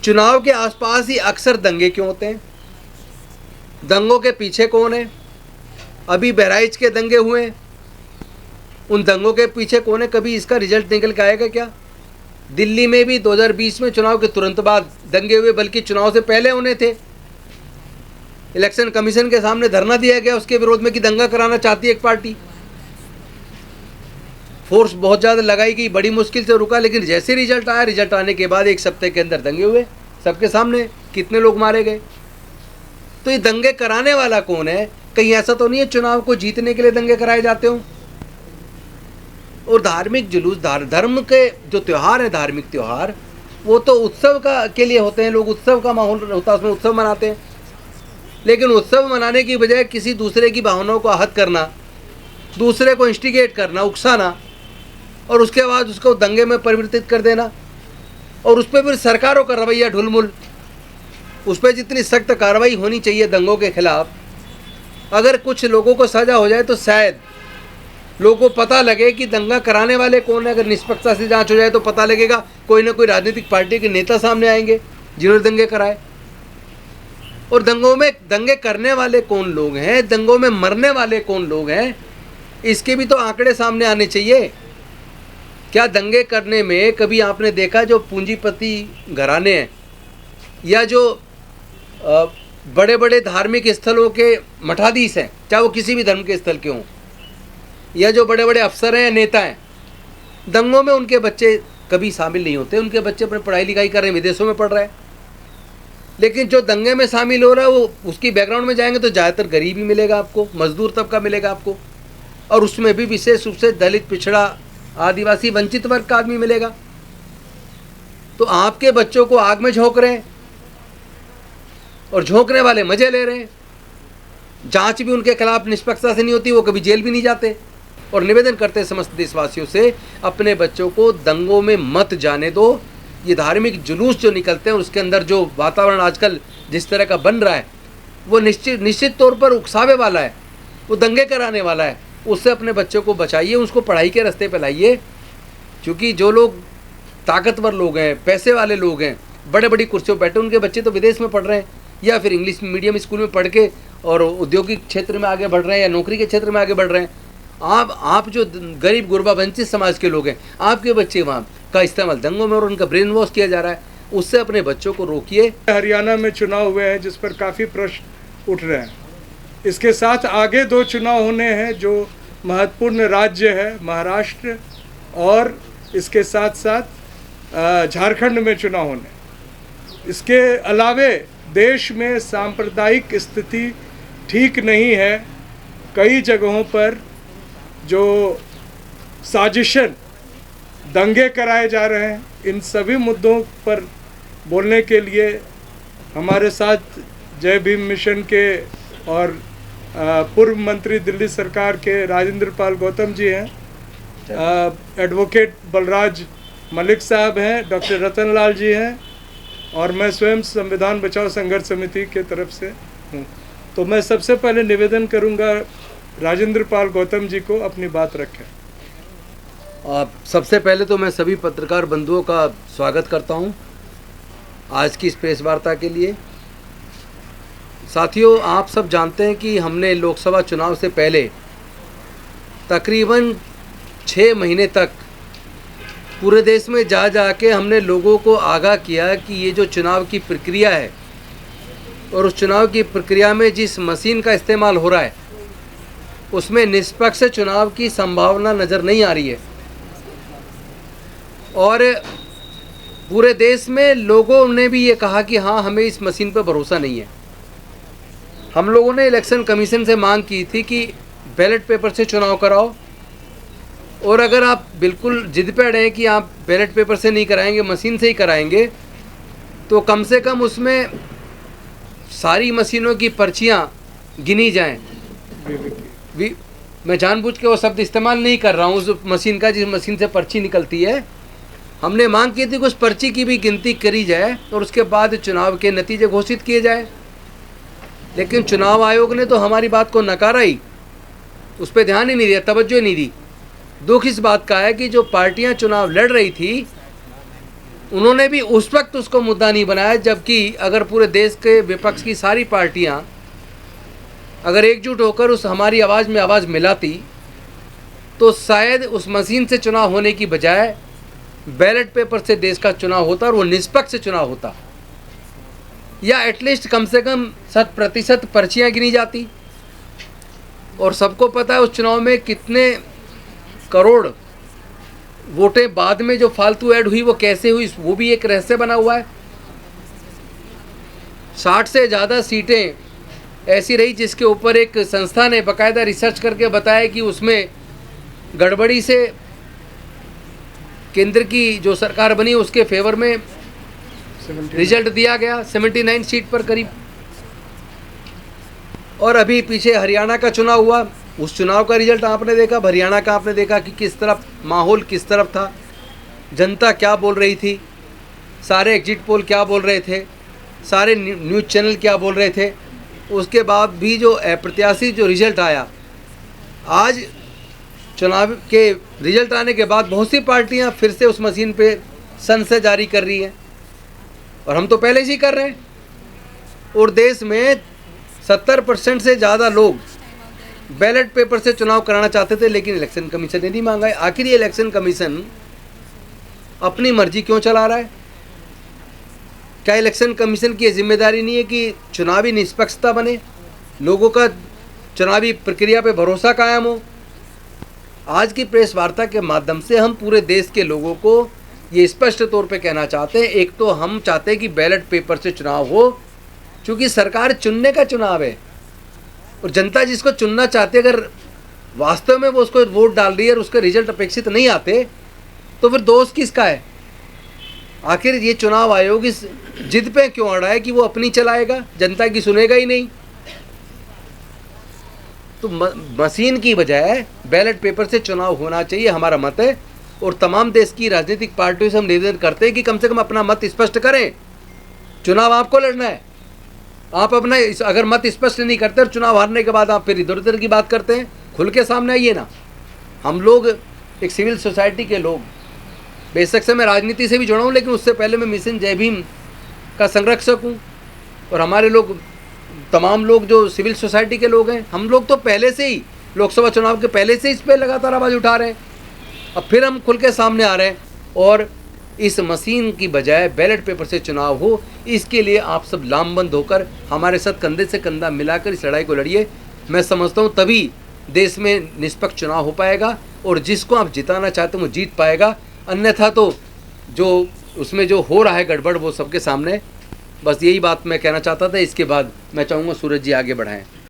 चुनाव के आसपास ही अक्सर दंगे क्यों होते हैं? दंगों के पीछे कौन है? अभी बहराइच के दंगे हुए, उन दंगों के पीछे कौन है? कभी इसका रिजल्ट निकल के आएगा क्या? दिल्ली में भी 2020 में चुनाव के तुरंत बाद दंगे हुए, बल्कि चुनाव से पहले होने थे। इलेक्शन कमीशन के सामने धरना दिया गया उसके विरोध में कि दंगा कराना चाहती है एक पार्टी। फोर्स बहुत ज़्यादा लगाई गई, बड़ी मुश्किल से रुका, लेकिन जैसे रिजल्ट आया, रिजल्ट आने के बाद एक सप्ताह के अंदर दंगे हुए सबके सामने, कितने लोग मारे गए। तो ये दंगे कराने वाला कौन है? कहीं ऐसा तो नहीं है चुनाव को जीतने के लिए दंगे कराए जाते हों? और धार्मिक जुलूस, धर्म के जो त्यौहार है, धार्मिक त्यौहार, वो तो उत्सव के लिए होते हैं। लोग उत्सव का माहौल होता है, उसमें उत्सव मनाते हैं। लेकिन उत्सव मनाने की बजाय किसी दूसरे की भावनाओं को आहत करना, दूसरे को इंस्टिगेट करना, उकसाना, और उसके बाद उसको दंगे में परिवर्तित कर देना, और उस पर फिर सरकारों का रवैया ढुलमुल। उस पर जितनी सख्त कार्रवाई होनी चाहिए दंगों के खिलाफ, अगर कुछ लोगों को सज़ा हो जाए तो शायद लोगों को पता लगे कि दंगा कराने वाले कौन है। अगर निष्पक्षता से जांच हो जाए तो पता लगेगा, कोई ना कोई राजनीतिक पार्टी के नेता सामने आएंगे जिन्होंने दंगे कराए। और दंगों में दंगे करने वाले कौन लोग हैं, दंगों में मरने वाले कौन लोग हैं, इसके भी तो आंकड़े सामने आने चाहिए। क्या दंगे करने में कभी आपने देखा जो पूंजीपति घराने हैं, या जो बड़े बड़े धार्मिक स्थलों के मठाधीश हैं, चाहे वो किसी भी धर्म के स्थल के हों, या जो बड़े बड़े अफसर हैं, नेता हैं, दंगों में उनके बच्चे कभी शामिल नहीं होते। उनके बच्चे अपने पढ़ाई लिखाई कर रहे हैं, विदेशों में पढ़ रहे हैं। लेकिन जो दंगे में शामिल हो रहा है, वो उसकी बैकग्राउंड में जाएंगे तो ज़्यादातर गरीब ही मिलेगा आपको, मजदूर तबका मिलेगा आपको, और उसमें भी विशेष रूप से दलित, पिछड़ा, आदिवासी, वंचित वर्ग का आदमी मिलेगा। तो आपके बच्चों को आग में झोंक रहे हैं, और झोंकने वाले मजे ले रहे हैं। जांच भी उनके खिलाफ निष्पक्षता से नहीं होती, वो कभी जेल भी नहीं जाते। और निवेदन करते हैं समस्त देशवासियों से, अपने बच्चों को दंगों में मत जाने दो। ये धार्मिक जुलूस जो निकलते हैं, उसके अंदर जो वातावरण आजकल जिस तरह का बन रहा है, वो निश्चित तौर पर उकसावे वाला है, वो दंगे कराने वाला है। उससे अपने बच्चों को बचाइए, उसको पढ़ाई के रास्ते पर लाइए। क्योंकि जो लोग ताकतवर लोग हैं, पैसे वाले लोग हैं, बड़े बड़ी कुर्सियों पर बैठे, उनके बच्चे तो विदेश में पढ़ रहे हैं, या फिर इंग्लिश मीडियम स्कूल में पढ़ के और औद्योगिक क्षेत्र में आगे बढ़ रहे हैं, या नौकरी के क्षेत्र में आगे बढ़ रहे हैं। आप जो गरीब गुरबा वंचित समाज के लोग हैं, आपके बच्चे वहाँ का इस्तेमाल दंगों में और उनका ब्रेन वॉश किया जा रहा है। उससे अपने बच्चों को रोकिए। हरियाणा में चुनाव हुए हैं जिस पर काफ़ी प्रश्न उठ रहे हैं। इसके साथ आगे 2 चुनाव होने हैं जो महत्वपूर्ण राज्य है, महाराष्ट्र, और इसके साथ साथ झारखंड में चुनाव होने। इसके अलावे देश में सांप्रदायिक स्थिति ठीक नहीं है। कई जगहों पर जो साजिशन दंगे कराए जा रहे हैं, इन सभी मुद्दों पर बोलने के लिए हमारे साथ जय भीम मिशन के और पूर्व मंत्री दिल्ली सरकार के राजेंद्र पाल गौतम जी हैं, एडवोकेट बलराज मलिक साहब हैं, डॉक्टर रतन लाल जी हैं, और मैं स्वयं संविधान बचाओ संघर्ष समिति के तरफ से हूँ। तो मैं सबसे पहले निवेदन करूँगा राजेंद्र पाल गौतम जी को अपनी बात रखें। सबसे पहले तो मैं सभी पत्रकार बंधुओं का स्वागत करता हूं आज की इस प्रेस वार्ता के लिए। साथियों, आप सब जानते हैं कि हमने लोकसभा चुनाव से पहले तकरीबन 6 महीने तक पूरे देश में जा के हमने लोगों को आगाह किया कि ये जो चुनाव की प्रक्रिया है, और उस चुनाव की प्रक्रिया में जिस मशीन का इस्तेमाल हो रहा है, उसमें निष्पक्ष चुनाव की संभावना नज़र नहीं आ रही है। और पूरे देश में लोगों ने भी ये कहा कि हाँ, हमें इस मशीन पर भरोसा नहीं है। हम लोगों ने इलेक्शन कमीशन से मांग की थी कि बैलेट पेपर से चुनाव कराओ, और अगर आप बिल्कुल जिद पे अड़े हैं कि आप बैलेट पेपर से नहीं कराएंगे, मशीन से ही कराएंगे, तो कम से कम उसमें सारी मशीनों की पर्चियाँ गिनी जाएं। मैं जानबूझ के वो शब्द इस्तेमाल नहीं कर रहा हूँ उस मशीन का, जिस मशीन से पर्ची निकलती है। हमने मांग की थी कि उस पर्ची की भी गिनती करी जाए और उसके बाद चुनाव के नतीजे घोषित किए जाए। लेकिन चुनाव आयोग ने तो हमारी बात को नकारा ही, उस पर ध्यान ही नहीं दिया, तवज्जो नहीं दी। दुख इस बात का है कि जो पार्टियां चुनाव लड़ रही थी, उन्होंने भी उस वक्त उसको मुद्दा नहीं बनाया, जबकि अगर पूरे देश के विपक्ष की सारी पार्टियां अगर एकजुट होकर उस हमारी आवाज़ में आवाज़ मिलाती तो शायद उस मशीन से चुनाव होने की बजाय बैलेट पेपर से देश का चुनाव होता और वो निष्पक्ष चुनाव होता, या एटलीस्ट कम से कम 100% पर्चियाँ गिनी जाती। और सबको पता है उस चुनाव में कितने करोड़ वोटें बाद में जो फालतू ऐड हुई वो कैसे हुई, वो भी एक रहस्य बना हुआ है। 60 से ज़्यादा सीटें ऐसी रही जिसके ऊपर एक संस्था ने बाकायदा रिसर्च करके बताया कि उसमें गड़बड़ी से केंद्र की जो सरकार बनी उसके फेवर में रिजल्ट दिया गया 79 सीट पर करीब। और अभी पीछे हरियाणा का चुनाव हुआ, उस चुनाव का रिजल्ट आपने देखा, हरियाणा का आपने देखा कि किस तरफ माहौल किस तरफ था, जनता क्या बोल रही थी, सारे एग्जिट पोल क्या बोल रहे थे, सारे न्यूज़ चैनल क्या बोल रहे थे। उसके बाद भी जो अप्रत्याशित जो रिजल्ट आया, आज चुनाव के रिजल्ट आने के बाद बहुत सी पार्टियां फिर से उस मशीन पे संशय जारी कर रही हैं, और हम तो पहले से ही कर रहे हैं। और देश में 70% से ज़्यादा लोग बैलेट पेपर से चुनाव कराना चाहते थे, लेकिन इलेक्शन कमीशन ने नहीं मांगा है। आखिर ये इलेक्शन कमीशन अपनी मर्जी क्यों चला रहा है? क्या इलेक्शन कमीशन की जिम्मेदारी नहीं है कि चुनावी निष्पक्षता बने, लोगों का चुनावी प्रक्रिया पे भरोसा कायम हो? आज की प्रेस वार्ता के माध्यम से हम पूरे देश के लोगों को ये स्पष्ट तौर पे कहना चाहते हैं, एक तो हम चाहते हैं कि बैलेट पेपर से चुनाव हो, क्योंकि सरकार चुनने का चुनाव है, और जनता जिसको चुनना चाहती है अगर वास्तव में वो उसको वोट डाल रही है और उसके रिजल्ट अपेक्षित नहीं आते तो फिर दोष किसका है? आखिर ये चुनाव आयोग इस जिद पे क्यों अड़ा है कि वो अपनी चलाएगा, जनता की सुनेगा ही नहीं? तो मशीन की बजाय बैलेट पेपर से चुनाव होना चाहिए, हमारा मत है। और तमाम देश की राजनीतिक पार्टियों से हम निवेदन करते हैं कि कम से कम अपना मत स्पष्ट करें। चुनाव आपको लड़ना है, आप अपना अगर मत स्पष्ट नहीं करते और चुनाव हारने के बाद आप फिर इधर उधर की बात करते हैं, खुल के सामने आइए ना। हम लोग एक सिविल सोसाइटी के लोग, बेशक से मैं राजनीति से भी जुड़ा हूँ, लेकिन उससे पहले मैं मिशन जय भीम का संरक्षक हूँ, और हमारे लोग तमाम लोग जो सिविल सोसाइटी के लोग हैं, हम लोग तो पहले से ही लोकसभा चुनाव के पहले से इस पर लगातार आवाज़ उठा रहे हैं। अब फिर हम खुल के सामने आ रहे हैं, और इस मशीन की बजाय बैलेट पेपर से चुनाव हो, इसके लिए आप सब लामबंद होकर हमारे साथ कंधे से कंधा मिलाकर इस लड़ाई को लड़िए। मैं समझता हूँ तभी देश में निष्पक्ष चुनाव हो पाएगा, और जिसको आप जिताना चाहते हैं वो जीत पाएगा। अन्यथा तो जो उसमें जो हो रहा है गड़बड़ वो सबके सामने। बस यही बात मैं कहना चाहता था। इसके बाद मैं चाहूँगा सूरज जी आगे बढ़ाएं।